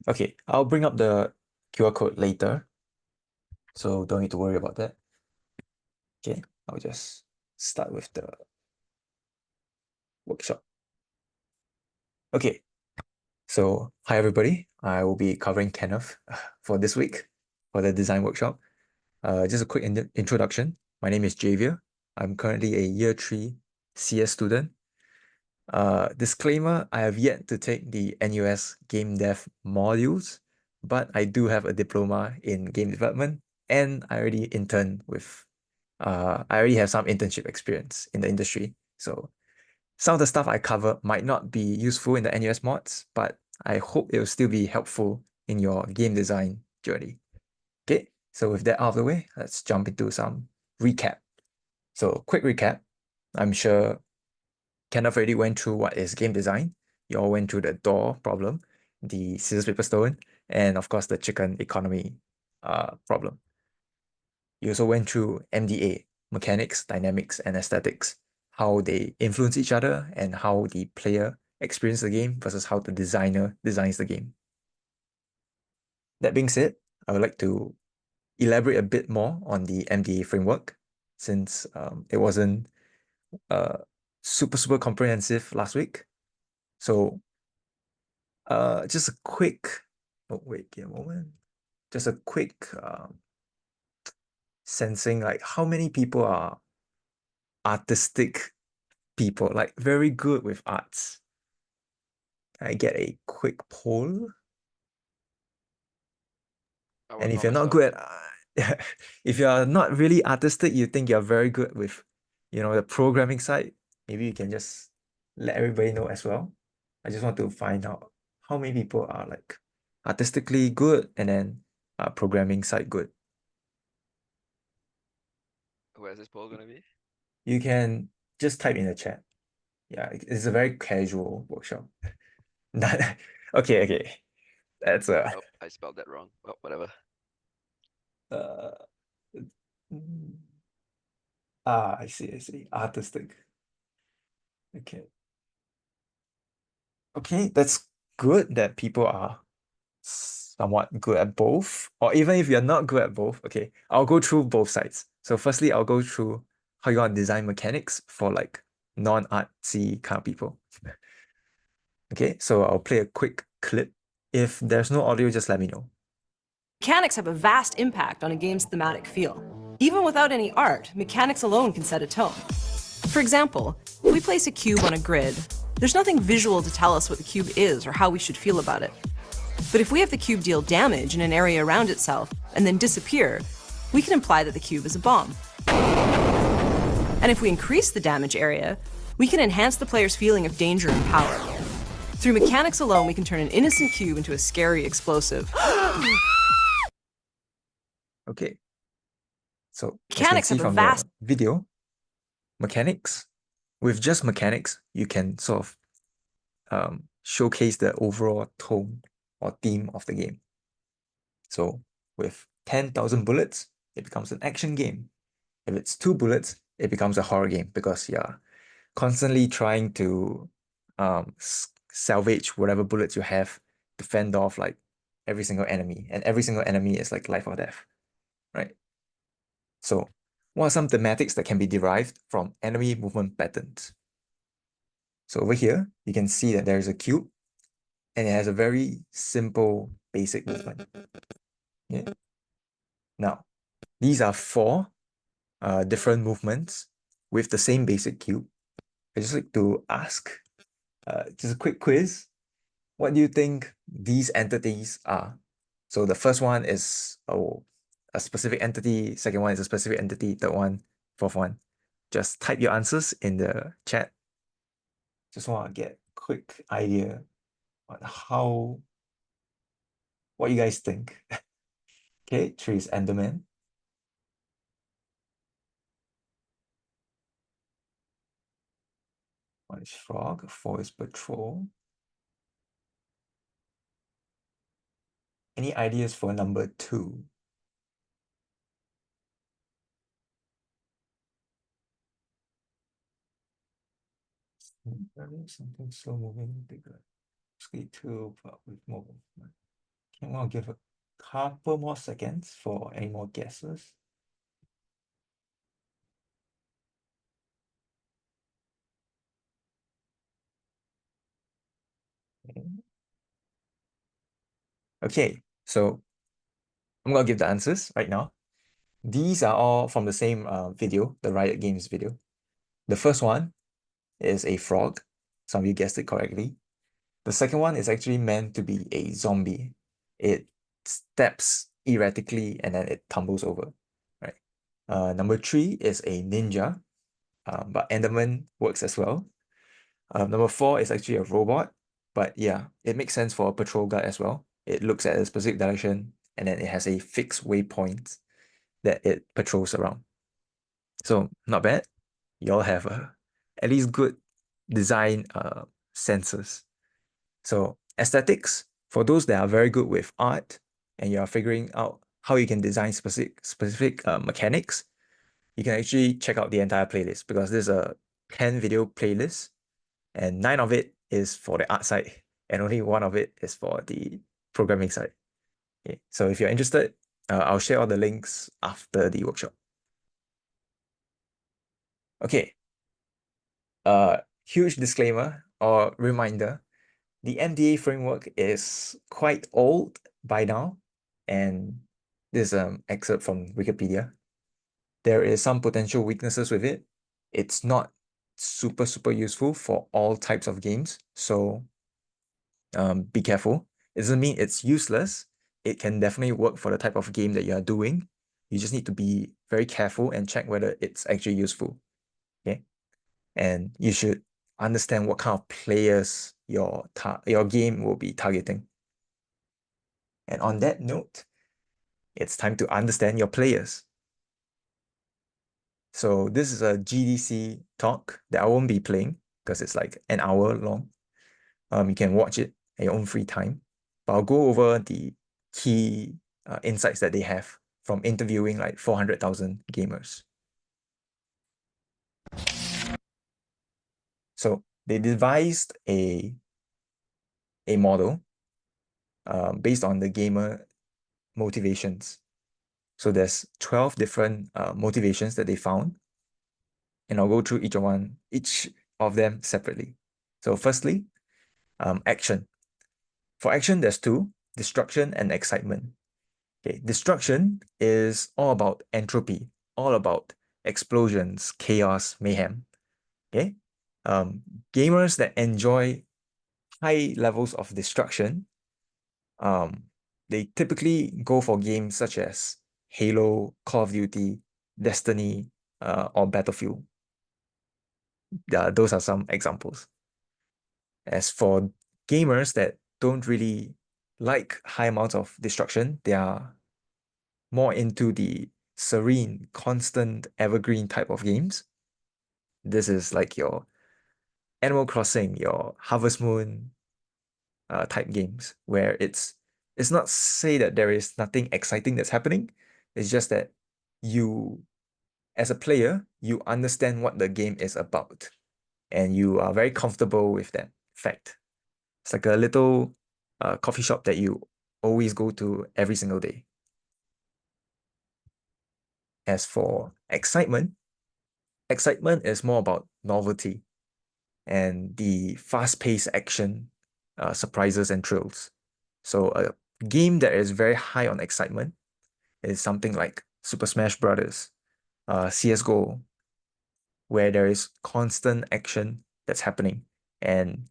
Okay, I'll bring up the QR code later, so don't need to worry about that. Okay, I'll just start with the workshop. Okay, so hi everybody. I will be covering Kenneth for this week for the design workshop. Just a quick introduction. My name is Javier. I'm currently a year 3 CS student. Disclaimer, I have yet to take the NUS Game Dev modules, but I do have a diploma in game development and I already interned with, I already have some internship experience in the industry. So some of the stuff I cover might not be useful in the NUS mods, but I hope it will still be helpful in your game design journey. Okay, so with that out of the way, let's jump into some recap. So quick recap, I'm sure Kenneth already went through what is game design. You all went through the door problem, the scissors, paper, stone, and of course the chicken economy problem. You also went through MDA, mechanics, dynamics, and aesthetics, how they influence each other and how the player experiences the game versus how the designer designs the game. That being said, I would like to elaborate a bit more on the MDA framework since it wasn't super comprehensive last week. So just a quick, oh wait, give a moment. Just a quick sensing like how many people are artistic people, like very good with arts. I get a quick poll. I And work if on you're not myself. good at, if you're not really artistic, you think you're very good with, the programming side, maybe you can just let everybody know as well. I just want to find out how many people are like artistically good and then programming side good. Where's this poll gonna be? You can just type in the chat. Yeah, it's a very casual workshop. Okay. That's Oh, I spelled that wrong. Oh, whatever. uh I see. Artistic. Okay. Okay, that's good that people are somewhat good at both. Or even if you're not good at both, okay, I'll go through both sides. So firstly, I'll go through how you want to design mechanics for like non-artsy kind of people. Okay, so I'll play a quick clip. If there's no audio, just let me know. Mechanics have a vast impact on a game's thematic feel. Even without any art, mechanics alone can set a tone. For example, if we place a cube on a grid, there's nothing visual to tell us what the cube is or how we should feel about it. But if we have the cube deal damage in an area around itself and then disappear, we can imply that the cube is a bomb. And if we increase the damage area, we can enhance the player's feeling of danger and power. Through mechanics alone, we can turn an innocent cube into a scary explosive. Okay, so as you can Mechanics see have a from vast the video, mechanics, with just mechanics, you can sort of showcase the overall tone or theme of the game. So with 10,000 bullets, it becomes an action game. If it's 2 bullets, it becomes a horror game because you're constantly trying to salvage whatever bullets you have to fend off like every single enemy. And every single enemy is like life or death, right? So what are some thematics that can be derived from enemy movement patterns? So over here, you can see that there's a cube and it has a very simple basic movement. Yeah. Now, these are 4 different movements with the same basic cube. I just like to ask, just a quick quiz. What do you think these entities are? So the first one is a specific entity, second one is a specific entity, third one, fourth one. Just type your answers in the chat. Just want to get quick idea on what you guys think. Okay, 3 is Enderman. 1 is Frog, 4 is Patrol. Any ideas for number 2? Something slow moving, bigger. Basically 2, but with more movement. I'm gonna give a couple more seconds for any more guesses. Okay, so I'm gonna give the answers right now. These are all from the same video, the Riot Games video. The first one is a frog. Some of you guessed it correctly. The second one is actually meant to be a zombie. It steps erratically and then it tumbles over, right? Number 3 is a ninja, but Enderman works as well. Number 4 is actually a robot, but yeah, it makes sense for a patrol guard as well. It looks at a specific direction and then it has a fixed waypoint that it patrols around. So not bad. Y'all have at least good design senses. So aesthetics, for those that are very good with art and you are figuring out how you can design specific mechanics, you can actually check out the entire playlist because there's a 10 video playlist and 9 of it is for the art side and only 1 of it is for the programming side. Okay, so if you're interested, I'll share all the links after the workshop. Okay, huge disclaimer or reminder, the MDA framework is quite old by now, and this is an excerpt from Wikipedia. There is some potential weaknesses with it. It's not super useful for all types of games, so be careful. It doesn't mean it's useless. It can definitely work for the type of game that you are doing. You just need to be very careful and check whether it's actually useful. Okay, and you should understand what kind of players your game will be targeting. And on that note, it's time to understand your players. So this is a GDC talk that I won't be playing because it's like an hour long. You can watch it at your own free time. But I'll go over the key insights that they have from interviewing like 400,000 gamers. So they devised a model based on the gamer motivations. So there's 12 different motivations that they found, and I'll go through each of them separately. So firstly, action. For action, there's 2, destruction and excitement. Okay, destruction is all about entropy, all about explosions, chaos, mayhem. Okay, gamers that enjoy high levels of destruction, they typically go for games such as Halo, Call of Duty, Destiny, or Battlefield. Those are some examples. As for gamers that don't really like high amounts of destruction, they are more into the serene, constant, evergreen type of games. This is like your Animal Crossing, your Harvest Moon type games, where it's not say that there is nothing exciting that's happening. It's just that you, as a player, you understand what the game is about, and you are very comfortable with that fact. It's like a little coffee shop that you always go to every single day. As for excitement, excitement is more about novelty and the fast-paced action, surprises and thrills. So a game that is very high on excitement is something like Super Smash Brothers, CSGO, where there is constant action that's happening. And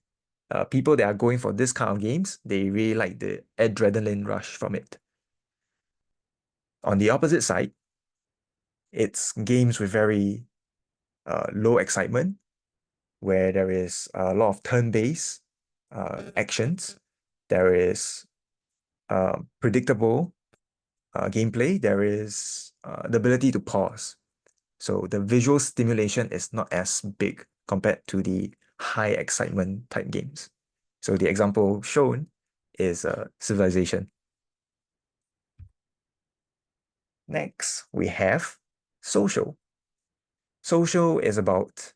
people that are going for this kind of games, they really like the adrenaline rush from it. On the opposite side, it's games with very low excitement, where there is a lot of turn-based actions. There is predictable gameplay. There is the ability to pause. So the visual stimulation is not as big compared to the high excitement type games. So the example shown is Civilization. Next, we have social. Social is about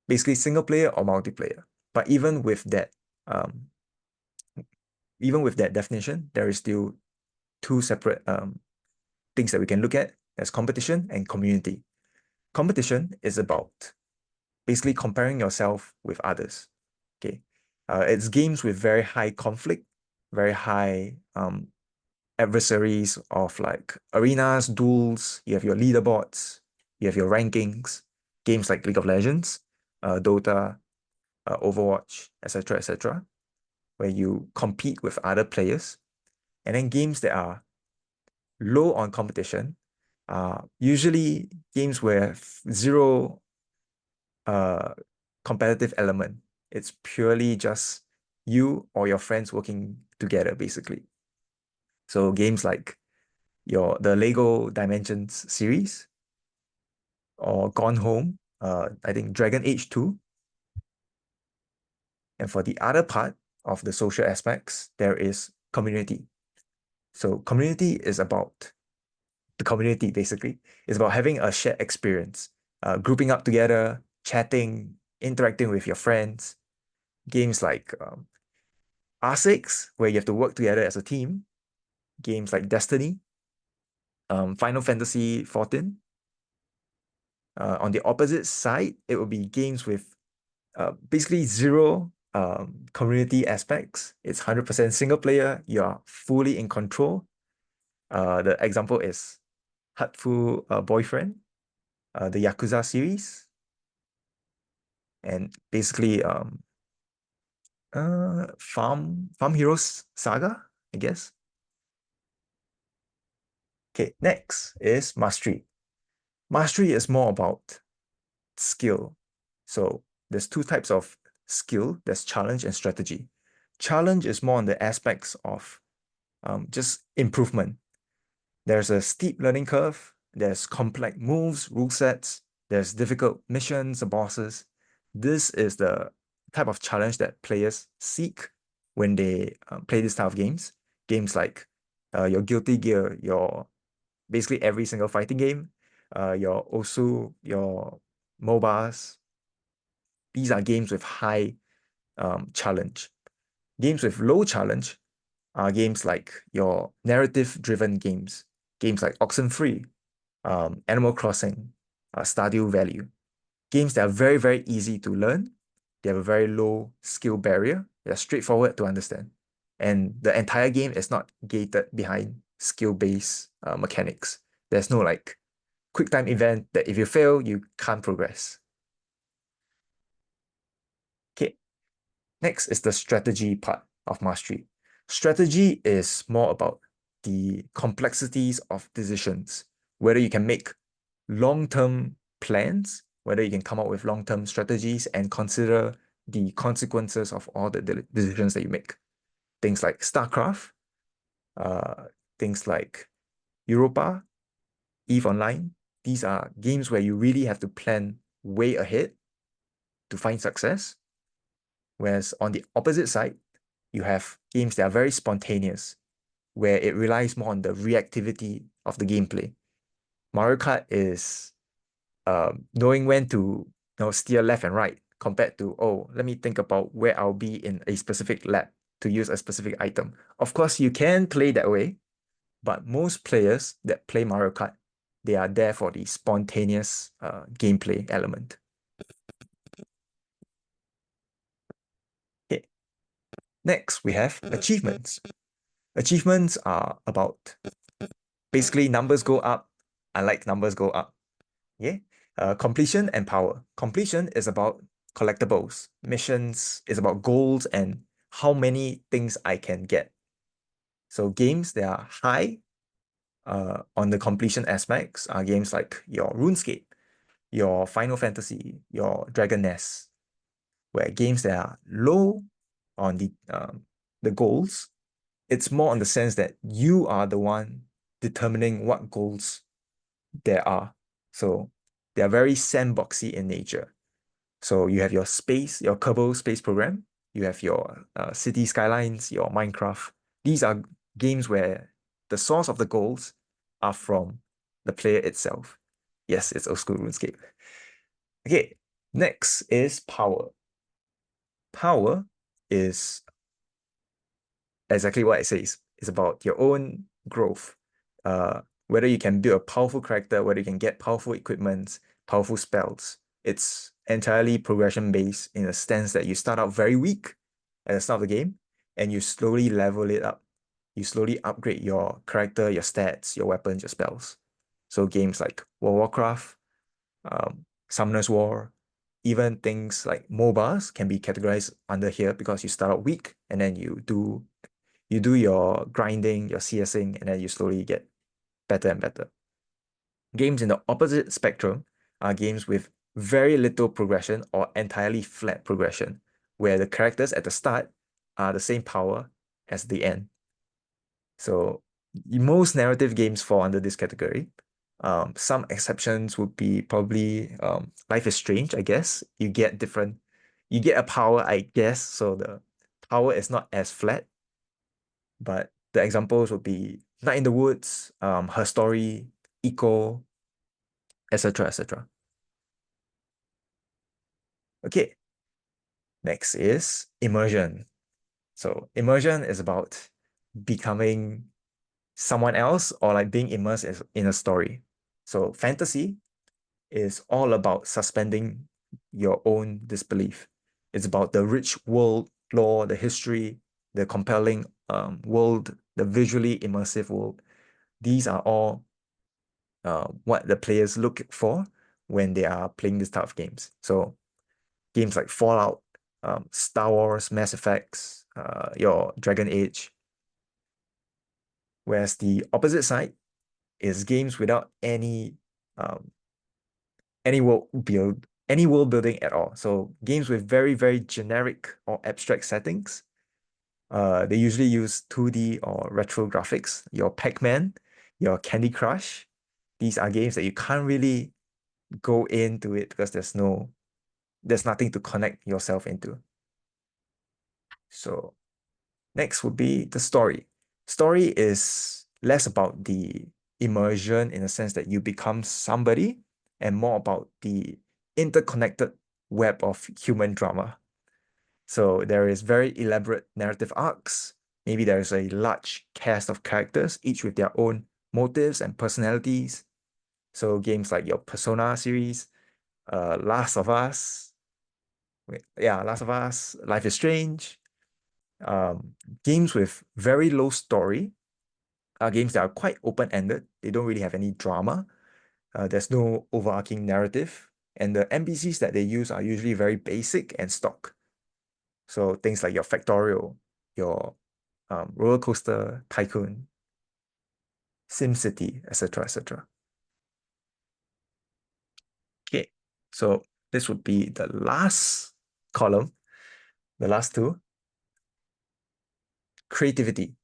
basically single player or multiplayer. But even with that, even with that definition, there is still two separate things that we can look at. There's competition and community. Competition is about basically comparing yourself with others. Okay. It's games with very high conflict, very high adversaries of like arenas, duels, you have your leaderboards, you have your rankings, games like League of Legends, Dota, Overwatch, etc., where you compete with other players. And then games that are low on competition are usually games where zero competitive element. It's purely just you or your friends working together, basically. So games like the Lego Dimensions series or Gone Home, I think Dragon Age 2. And for the other part of the social aspects, there is community. So community is about the community, basically. It's about having a shared experience, grouping up together, chatting, interacting with your friends. Games like R6, where you have to work together as a team. Games like Destiny, Final Fantasy 14. On the opposite side, it will be games with basically zero community aspects. It's 100% single player. You are fully in control. The example is Hatfu Boyfriend, the Yakuza series, and basically Farm Heroes Saga, I guess. Okay, next is mastery. Mastery is more about skill. So there's two types of skill. There's challenge and strategy. Challenge is more on the aspects of just improvement. There's a steep learning curve. There's complex moves, rule sets. There's difficult missions, bosses. This is the type of challenge that players seek when they play this type of games. Games like your Guilty Gear, your basically every single fighting game, your Osu, your MOBAs. These are games with high challenge. Games with low challenge are games like your narrative-driven games, games like Oxenfree, Animal Crossing, Stardew Valley. Games that are very, very easy to learn. They have a very low skill barrier. They're straightforward to understand. And the entire game is not gated behind skill-based mechanics. There's no like quick time event that if you fail, you can't progress. Okay, next is the strategy part of mastery. Strategy is more about the complexities of decisions, whether you can make long-term plans, whether you can come up with long-term strategies and consider the consequences of all the decisions that you make. Things like StarCraft, things like Europa, EVE Online. These are games where you really have to plan way ahead to find success. Whereas on the opposite side, you have games that are very spontaneous, where it relies more on the reactivity of the gameplay. Mario Kart is knowing when to steer left and right compared to, oh, let me think about where I'll be in a specific lap to use a specific item. Of course, you can play that way, but most players that play Mario Kart, they are there for the spontaneous gameplay element. Okay. Next, we have achievements. Achievements are about basically numbers go up. I like numbers go up. Yeah. Completion and power. Completion is about collectibles. Missions is about goals and how many things I can get. So games that are high on the completion aspects are games like your RuneScape, your Final Fantasy, your Dragon Nest, where games that are low on the goals, it's more on the sense that you are the one determining what goals there are. So they are very sandboxy in nature. So you have your space, your Kerbal Space Program, you have your City Skylines, your Minecraft. These are games where the source of the goals are from the player itself. Yes, it's old school RuneScape. Okay, next is power. Power is exactly what it says. It's about your own growth. Whether you can build a powerful character, whether you can get powerful equipment, powerful spells. It's entirely progression based in a sense that you start out very weak at the start of the game and you slowly level it up. You slowly upgrade your character, your stats, your weapons, your spells. So games like World of Warcraft, Summoner's War, even things like MOBAs can be categorized under here because you start out weak and then you do your grinding, your CSing, and then you slowly get better and better. Games in the opposite spectrum are games with very little progression or entirely flat progression, where the characters at the start are the same power as the end. So most narrative games fall under this category. Some exceptions would be probably Life is Strange, I guess. You get a power, I guess, so the power is not as flat. But the examples would be Night in the Woods, Her Story, Eco, etc., etc. Okay, next is immersion. So immersion is about becoming someone else or like being immersed in a story. So fantasy is all about suspending your own disbelief. It's about the rich world lore, the history, the compelling world, the visually immersive world. These are all what the players look for when they are playing this type of games. So games like Fallout, Star Wars, Mass Effects, your Dragon Age. Whereas the opposite side is games without um, any world building at all. So games with very, very generic or abstract settings. They usually use 2D or retro graphics. Your Pac-Man, your Candy Crush. These are games that you can't really go into it because there's nothing to connect yourself into. So next would be the story. Story is less about the immersion in the sense that you become somebody and more about the interconnected web of human drama. So there is very elaborate narrative arcs. Maybe there is a large cast of characters, each with their own motives and personalities. So games like your Persona series, Last of Us, Last of Us, Life is Strange, games with very low story are games that are quite open-ended. They don't really have any drama. There's no overarching narrative. And the NPCs that they use are usually very basic and stock. So things like your Factorial, your Roller Coaster Tycoon, SimCity, etc., etc. Okay, so this would be the last column, the last two. Creativity.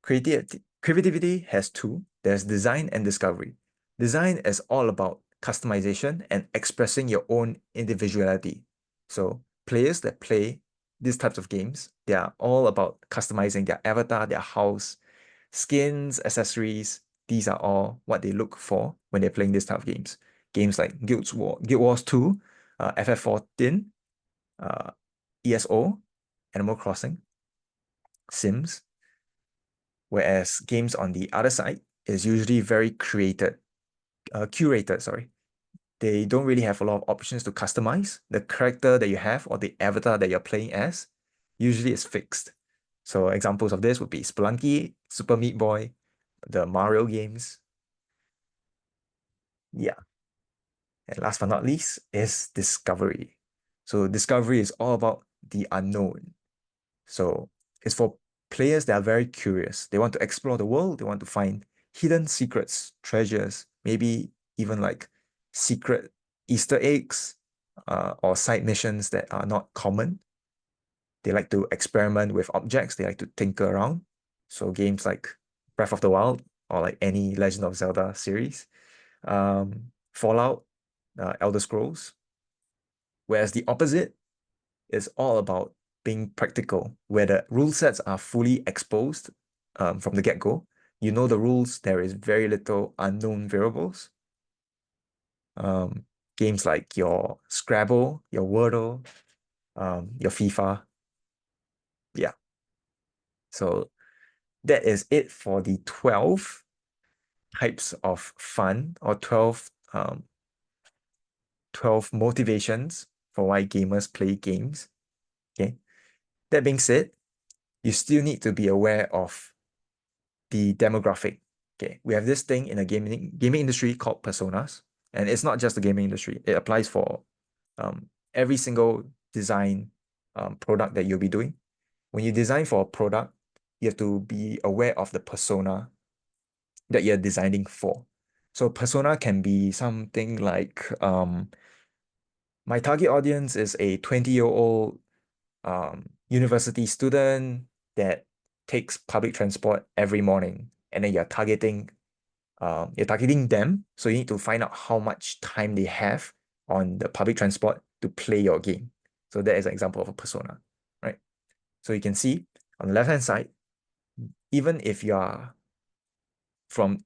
Creativity has two. There's design and discovery. Design is all about customization and expressing your own individuality. So players that play these types of games, they are all about customizing their avatar, their house, skins, accessories. These are all what they look for when they're playing this type of games. Games like Guild Wars 2, FF14, ESO, Animal Crossing, Sims. Whereas games on the other side is usually very curated, sorry. They don't really have a lot of options to customize. The character that you have or the avatar that you're playing as usually is fixed. So examples of this would be Spelunky, Super Meat Boy, the Mario games. Yeah. And last but not least is discovery. So discovery is all about the unknown. So it's for players that are very curious. They want to explore the world. They want to find hidden secrets, treasures, maybe even like secret Easter eggs or side missions that are not common. They like to experiment with objects. They like to tinker around. So games like Breath of the Wild or like any Legend of Zelda series, Fallout, Elder Scrolls. Whereas the opposite is all about being practical, where the rule sets are fully exposed from the get-go. You know the rules, there is very little unknown variables. Games like your Scrabble, your Wordle, your FIFA. Yeah. So that is it for the 12 types of fun, or 12 motivations for why gamers play games. Okay. That being said, you still need to be aware of the demographic. Okay. We have this thing in the gaming industry called personas. And it's not just the gaming industry. It applies for every single design product that you'll be doing. When you design for a product, you have to be aware of the persona that you're designing for. So persona can be something like my target audience is a 20-year-old university student that takes public transport every morning, and then you're targeting them. So you need to find out how much time they have on the public transport to play your game. So that is an example of a persona, right? So you can see on the left-hand side, even if you're from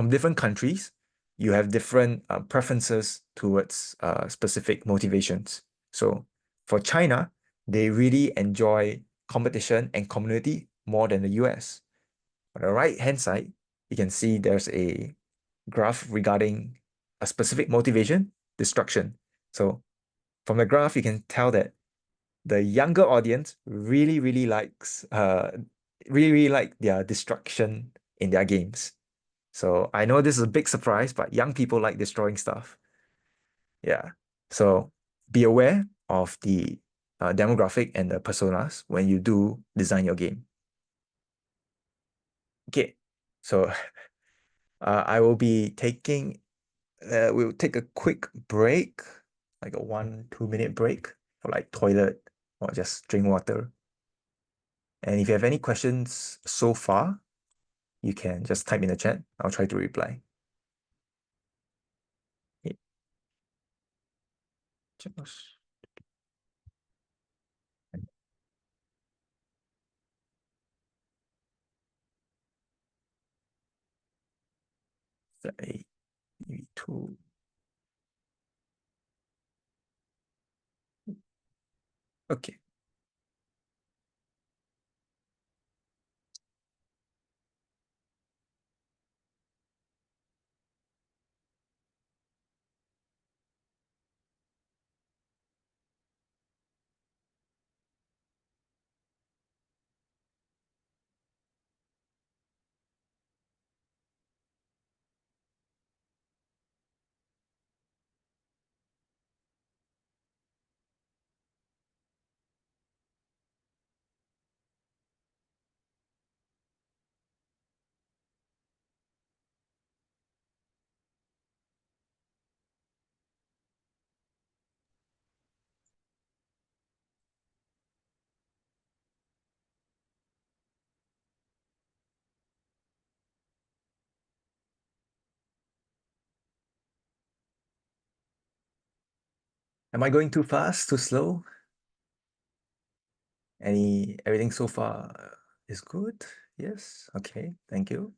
different countries, you have different preferences towards specific motivations. So for China, they really enjoy competition and community more than the US. On the right-hand side, you can see there's a graph regarding a specific motivation, destruction. So from the graph, you can tell that the younger audience really like their destruction in their games. So I know this is a big surprise, but young people like destroying stuff. Yeah. So be aware of the demographic and the personas when you do design your game. Okay. So I will be we'll take a quick break, like a 1-2 minute break for like toilet or just drink water. And if you have any questions so far, you can just type in the chat. I'll try to reply. Okay. Just 3, 2. Okay. Am I going too fast, too slow? Everything so far is good? Yes. Okay. Thank you.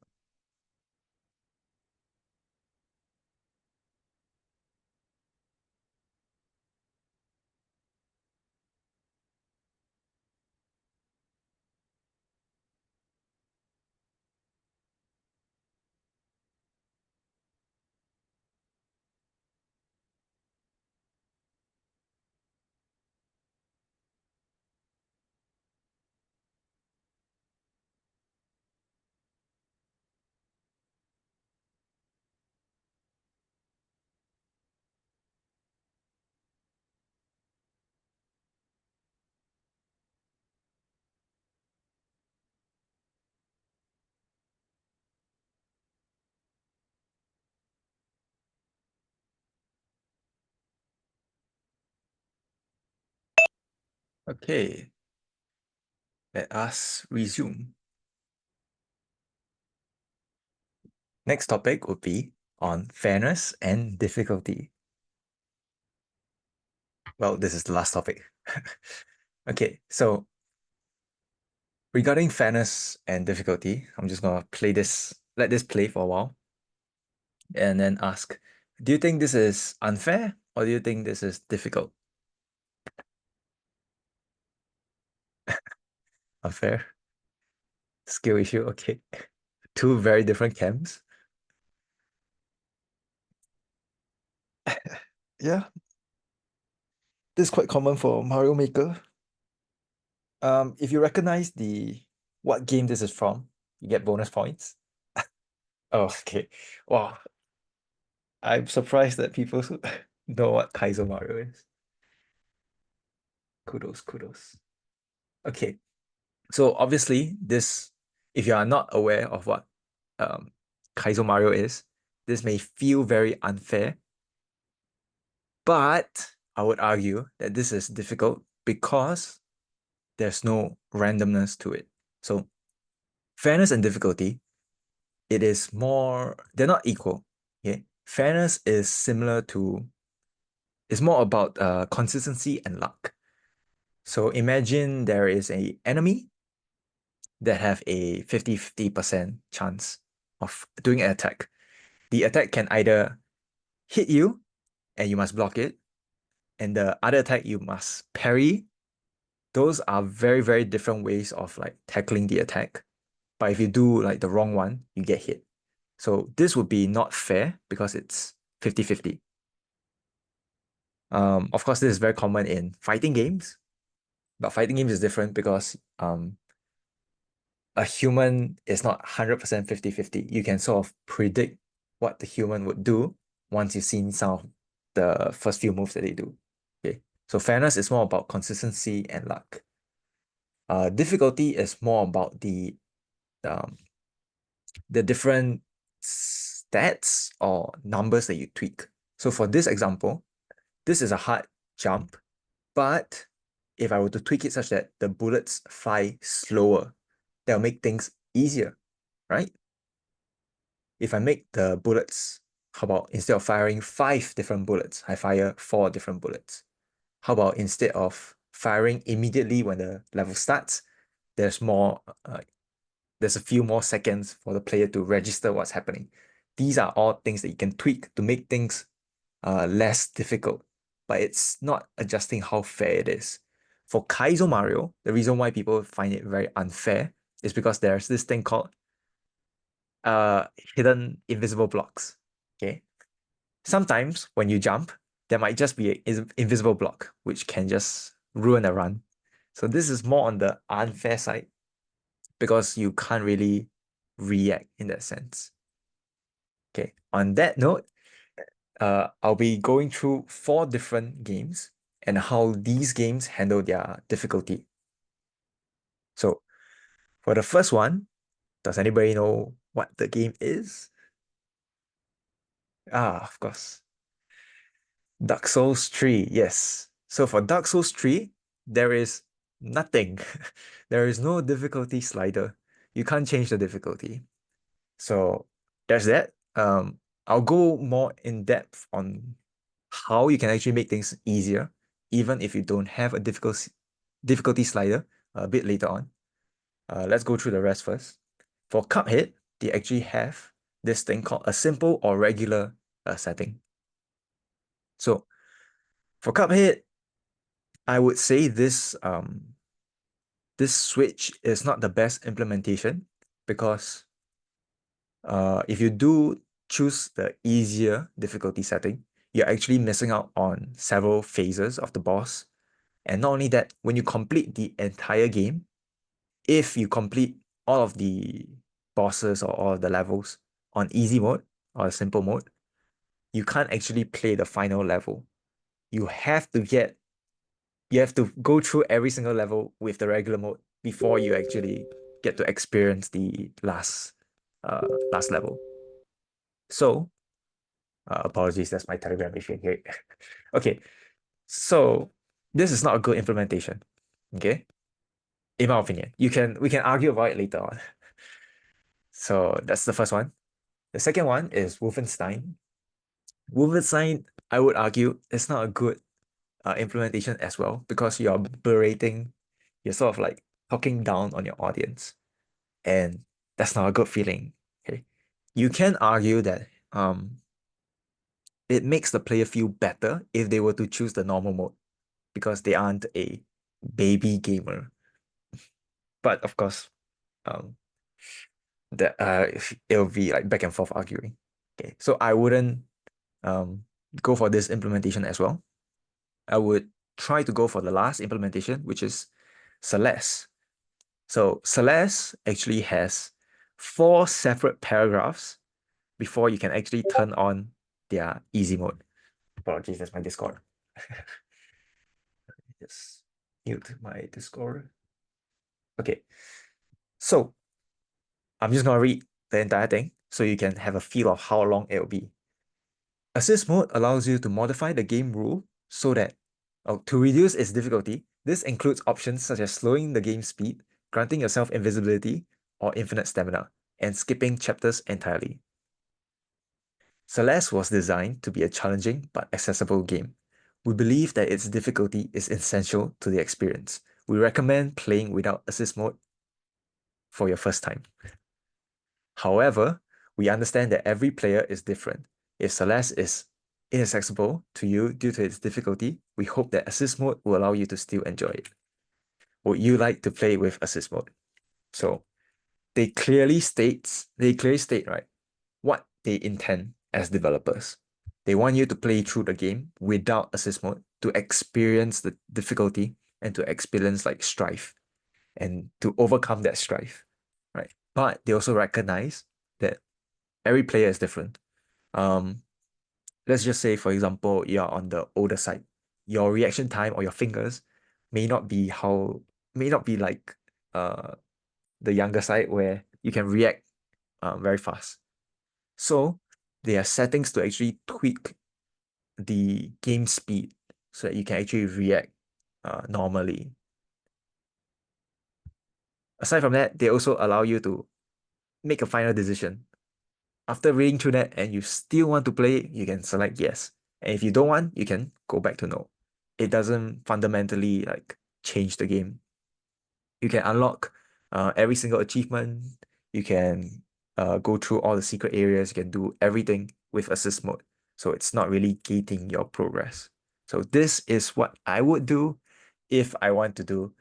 Okay. Let us resume. Next topic would be on fairness and difficulty. Well, this is the last topic. Okay, so regarding fairness and difficulty, I'm just gonna let this play for a while, and then ask, do you think this is unfair or do you think this is difficult? Unfair? Skill issue, okay. Two very different camps. Yeah. This is quite common for Mario Maker. If you recognize what game this is from, you get bonus points. Oh, okay. Wow. I'm surprised that people know what Kaizo Mario is. Kudos. Okay. So obviously, if you are not aware of what Kaizo Mario is, this may feel very unfair. But I would argue that this is difficult because there's no randomness to it. So fairness and difficulty, they're not equal. Okay. Fairness is more about consistency and luck. So imagine there is an enemy that have a 50-50% chance of doing an attack. The attack can either hit you and you must block it, and the other attack you must parry. Those are very, very different ways of like tackling the attack. But if you do like the wrong one, you get hit. So this would be not fair because it's 50-50. Of course, this is very common in fighting games, but fighting games is different because a human is not 100% 50-50. You can sort of predict what the human would do once you've seen some of the first few moves that they do. Okay, so fairness is more about consistency and luck. Difficulty is more about the different stats or numbers that you tweak. So for this example, this is a hard jump, but if I were to tweak it such that the bullets fly slower, that'll make things easier, right? If I make the bullets, how about instead of firing 5 different bullets, I fire 4 different bullets? How about instead of firing immediately when the level starts, there's a few more seconds for the player to register what's happening. These are all things that you can tweak to make things less difficult, but it's not adjusting how fair it is. For Kaizo Mario, the reason why people find it very unfair is because there's this thing called hidden invisible blocks. Okay. Sometimes when you jump, there might just be an invisible block, which can just ruin a run. So this is more on the unfair side because you can't really react in that sense. Okay, on that note, I'll be going through 4 different games and how these games handle their difficulty. So for the first one, does anybody know what the game is? Of course. Dark Souls 3, yes. So for Dark Souls 3, there is nothing. There is no difficulty slider. You can't change the difficulty. So there's that. I'll go more in depth on how you can actually make things easier, even if you don't have a difficulty slider a bit later on. Let's go through the rest first. For Cuphead, they actually have this thing called a simple or regular setting. So for Cuphead, I would say this switch is not the best implementation because if you do choose the easier difficulty setting, you're actually missing out on several phases of the boss. And not only that, when you complete the entire game, if you complete all of the bosses or all of the levels on easy mode or simple mode, you can't actually play the final level. You have to go through every single level with the regular mode before you actually get to experience the last level. So, apologies, that's my Telegram issue here. Okay, so this is not a good implementation. Okay, in my opinion, we can argue about it later on. So that's the first one. The second one is Wolfenstein. Wolfenstein, I would argue, is not a good implementation as well because you're berating, you're sort of like talking down on your audience, and that's not a good feeling. Okay, you can argue that it makes the player feel better if they were to choose the normal mode because they aren't a baby gamer. But of course, that it'll be like back and forth arguing. Okay, so I wouldn't go for this implementation as well. I would try to go for the last implementation, which is Celeste. So Celeste actually has 4 separate paragraphs before you can actually turn on their easy mode. Apologies, that's my Discord. Just mute my Discord. Okay, so I'm just gonna read the entire thing so you can have a feel of how long it will be. Assist mode allows you to modify the game rule so that to reduce its difficulty. This includes options such as slowing the game speed, granting yourself invisibility or infinite stamina, and skipping chapters entirely. Celeste was designed to be a challenging but accessible game. We believe that its difficulty is essential to the experience. We recommend playing without assist mode for your first time. However, we understand that every player is different. If Celeste is inaccessible to you due to its difficulty, we hope that assist mode will allow you to still enjoy it. Would you like to play with assist mode? So they clearly state, right, what they intend as developers. They want you to play through the game without assist mode to experience the difficulty and to experience like strife and to overcome that strife, right? But they also recognize that every player is different. Let's just say, for example, you're on the older side. Your reaction time or your fingers may not be like the younger side where you can react very fast. So there are settings to actually tweak the game speed so that you can actually react normally. Aside from that, they also allow you to make a final decision. After reading through that and you still want to play, you can select yes. And if you don't want, you can go back to no. It doesn't fundamentally like change the game. You can unlock every single achievement. You can go through all the secret areas. You can do everything with assist mode. So it's not really gating your progress. So this is what I would do if I want to do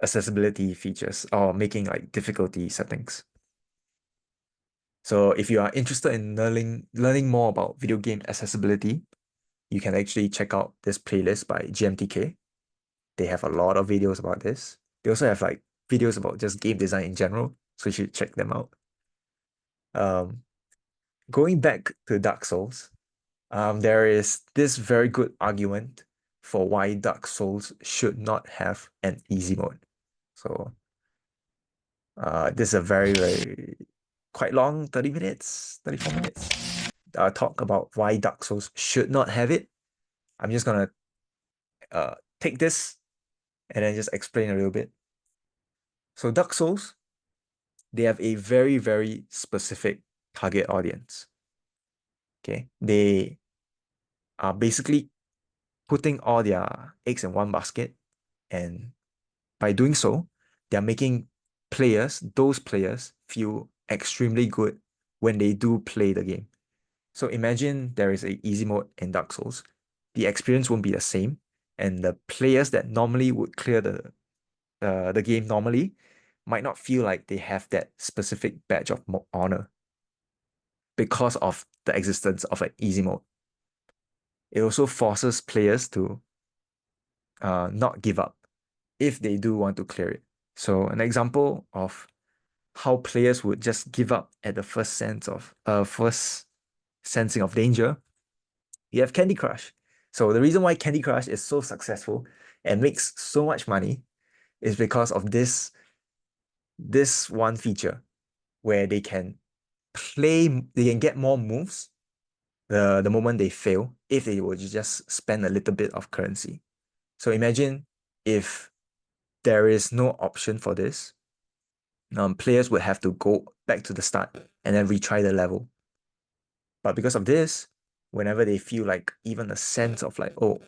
accessibility features or making like difficulty settings. So if you are interested in learning more about video game accessibility, you can actually check out this playlist by GMTK. They have a lot of videos about this. They also have like videos about just game design in general, so you should check them out. Going back to Dark Souls, there is this very good argument for why Dark Souls should not have an easy mode. So this is a very, very quite long 30 minutes, 34 minutes talk about why Dark Souls should not have it. I'm just gonna take this and then just explain a little bit. So Dark Souls, they have a very, very specific target audience. Okay, they are basically putting all their eggs in one basket, and by doing so, they're making those players, feel extremely good when they do play the game. So imagine there is a easy mode in Dark Souls. The experience won't be the same, and the players that normally would clear the game normally might not feel like they have that specific badge of honor because of the existence of an easy mode. It also forces players to not give up if they do want to clear it. So an example of how players would just give up at the first sensing of danger, you have Candy Crush. So the reason why Candy Crush is so successful and makes so much money is because of this one feature where they can get more moves the moment they fail if they would just spend a little bit of currency. So imagine if there is no option for this, players would have to go back to the start and then retry the level. But because of this, whenever they feel like even a sense of like, oh,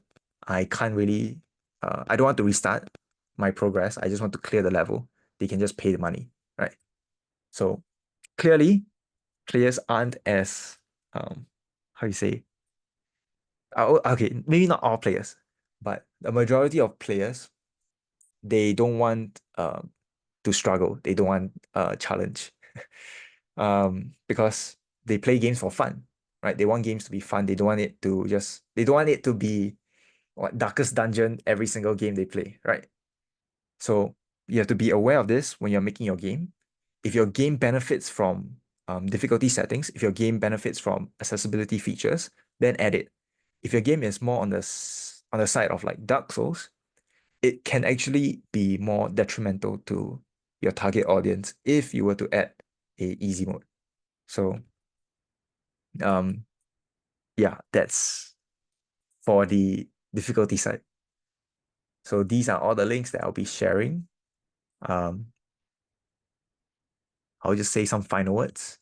I can't really, I don't want to restart my progress, I just want to clear the level, they can just pay the money, right? So clearly, players aren't as, how you say, okay, maybe not all players, but the majority of players, they don't want to to struggle. They don't want a challenge. Because they play games for fun, right? They want games to be fun. They don't want it to be what darkest dungeon every single game they play, right? So you have to be aware of this when you're making your game. If your game benefits from difficulty settings, if your game benefits from accessibility features, then add it. If your game is more on the side of like Dark Souls, it can actually be more detrimental to your target audience if you were to add a easy mode. So yeah, that's for the difficulty side. So these are all the links that I'll be sharing. I'll just say some final words.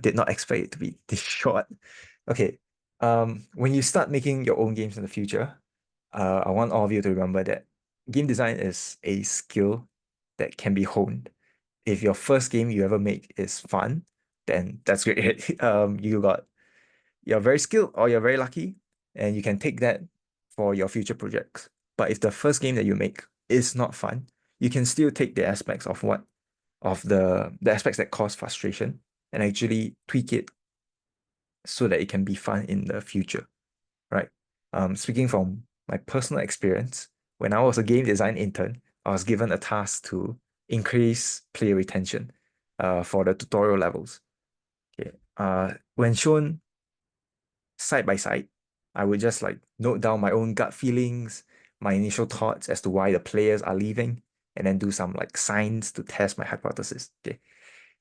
Did not expect it to be this short. Okay. When you start making your own games in the future, I want all of you to remember that game design is a skill that can be honed. If your first game you ever make is fun, then that's great. You're very skilled or you're very lucky, and you can take that for your future projects. But if the first game that you make is not fun, you can still take the aspects of the aspects that cause frustration and actually tweak it so that it can be fun in the future, right? Speaking from my personal experience, when I was a game design intern, I was given a task to increase player retention for the tutorial levels. Okay. When shown side by side, I would just like note down my own gut feelings, my initial thoughts as to why the players are leaving, and then do some like signs to test my hypothesis. Okay.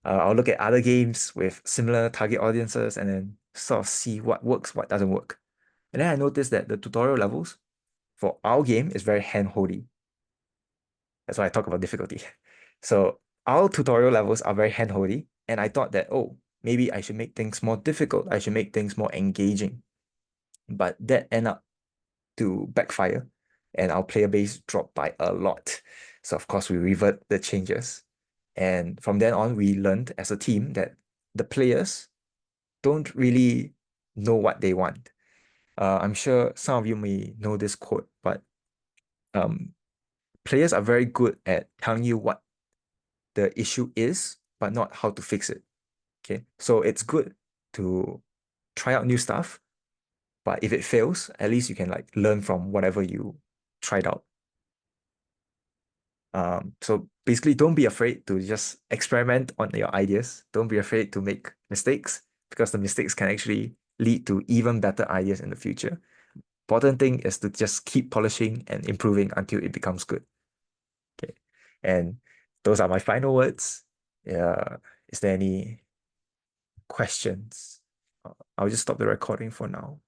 I'll look at other games with similar target audiences and then sort of see what works, what doesn't work. And then I noticed that the tutorial levels for our game is very hand-holdy. That's why I talk about difficulty. So our tutorial levels are very hand-holdy, and I thought that, oh, maybe I should make things more difficult. I should make things more engaging. But that ended up to backfire, and our player base dropped by a lot. So of course, we revert the changes. And from then on, we learned as a team that the players don't really know what they want. I'm sure some of you may know this quote, but players are very good at telling you what the issue is, but not how to fix it. Okay, so it's good to try out new stuff, but if it fails, at least you can like learn from whatever you tried out. So basically, don't be afraid to just experiment on your ideas. Don't be afraid to make mistakes, because the mistakes can actually lead to even better ideas in the future. Important thing is to just keep polishing and improving until it becomes good. Okay. And those are my final words. Yeah. Is there any questions? I'll just stop the recording for now.